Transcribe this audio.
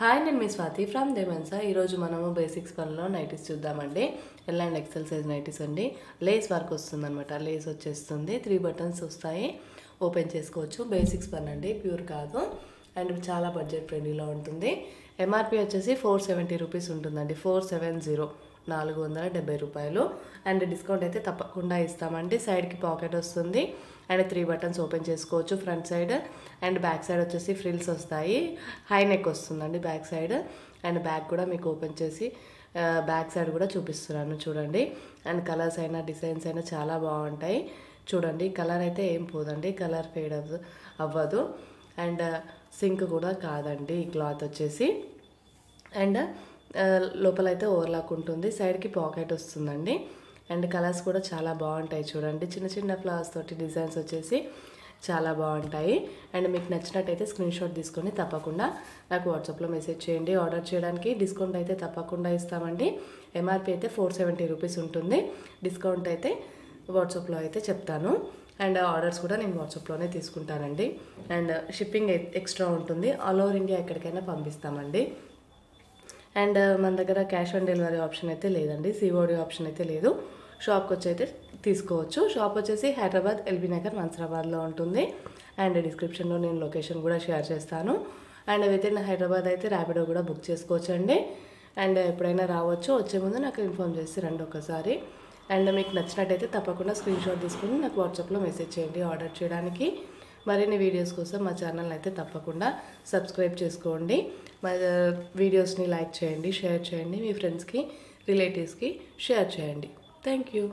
Hi, నేను మీ Swathi from దేమెన్సా. ఈరోజు మనము బేసిక్స్ పనిలో నైటీస్ చూద్దామండి. L and XL size nighties అండి. లేస్ వర్క్ వస్తుంది అనమాట. లేస్ వచ్చేస్తుంది, 3 బటన్స్ వస్తాయి, ఓపెన్ చేసుకోవచ్చు. బేసిక్స్ పని అండి, ప్యూర్ కాదు. అండ్ చాలా బడ్జెట్ ఫ్రెండ్లీలో ఉంటుంది. ఎంఆర్పి వచ్చేసి 470 రూపీస్ ఉంటుందండి. 470, 470 రూపాయలు. అండ్ డిస్కౌంట్ అయితే తప్పకుండా ఇస్తామండి. సైడ్కి పాకెట్ వస్తుంది అండ్ 3 బటన్స్ ఓపెన్ చేసుకోవచ్చు front side. And back side వచ్చేసి ఫ్రిల్స్ వస్తాయి. హై నెక్ వస్తుందండి బ్యాక్ సైడ్. అండ్ బ్యాక్ కూడా మీకు ఓపెన్ చేసి బ్యాక్ సైడ్ కూడా చూపిస్తున్నాను చూడండి. అండ్ కలర్స్ అయినా డిజైన్స్ అయినా చాలా బాగుంటాయి చూడండి. కలర్ అయితే ఏం పోదండి, కలర్ ఫేడ్ అవ్వదు. అండ్ సింక్ కూడా కాదండి ఈ క్లాత్ వచ్చేసి. అండ్ లోపల అయితే ఓవర్లాక్ ఉంటుంది, సైడ్కి పాకెట్ వస్తుందండి. అండ్ కలర్స్ కూడా చాలా బాగుంటాయి చూడండి. చిన్న చిన్న ఫ్లవర్స్ తోటి డిజైన్స్ వచ్చేసి చాలా బాగుంటాయి. అండ్ మీకు నచ్చినట్టయితే స్క్రీన్ షాట్ తీసుకొని తప్పకుండా నాకు వాట్సాప్లో మెసేజ్ చేయండి. ఆర్డర్ చేయడానికి డిస్కౌంట్ అయితే తప్పకుండా ఇస్తామండి. ఎంఆర్పి అయితే 470 రూపీస్ ఉంటుంది. డిస్కౌంట్ అయితే వాట్సాప్లో అయితే చెప్తాను. అండ్ ఆర్డర్స్ కూడా నేను వాట్సాప్లోనే తీసుకుంటానండి. అండ్ షిప్పింగ్ ఎక్స్ట్రా ఉంటుంది. ఆల్ ఓవర్ ఇండియా ఎక్కడికైనా పంపిస్తామండి. అండ్ మన దగ్గర క్యాష్ ఆన్ డెలివరీ ఆప్షన్ అయితే లేదండి, సిఓడి ఆప్షన్ అయితే లేదు. షాప్కి వచ్చి అయితే తీసుకోవచ్చు. షాప్ వచ్చేసి హైదరాబాద్ ఎల్బీ నగర్ మన్సరాబాద్లో ఉంటుంది. అండ్ డిస్క్రిప్షన్లో నేను లొకేషన్ కూడా షేర్ చేస్తాను. అండ్ విత్ ఇన్ హైదరాబాద్ అయితే ర్యాపిడో కూడా బుక్ చేసుకోవచ్చు అండి. అండ్ ఎప్పుడైనా రావచ్చు, వచ్చే ముందు నాకు ఇన్ఫామ్ చేసి రండి ఒకసారి. అండ్ మీకు నచ్చినట్టయితే తప్పకుండా స్క్రీన్ షాట్ తీసుకుని నాకు వాట్సాప్లో మెసేజ్ చేయండి ఆర్డర్ చేయడానికి. మరిన్ని వీడియోస్ కోసం మా ఛానల్ అయితే తప్పకుండా సబ్స్క్రైబ్ చేసుకోండి. మా వీడియోస్ని లైక్ చేయండి, షేర్ చేయండి, మీ ఫ్రెండ్స్కి రిలేటివ్స్కి షేర్ చేయండి. Thank you.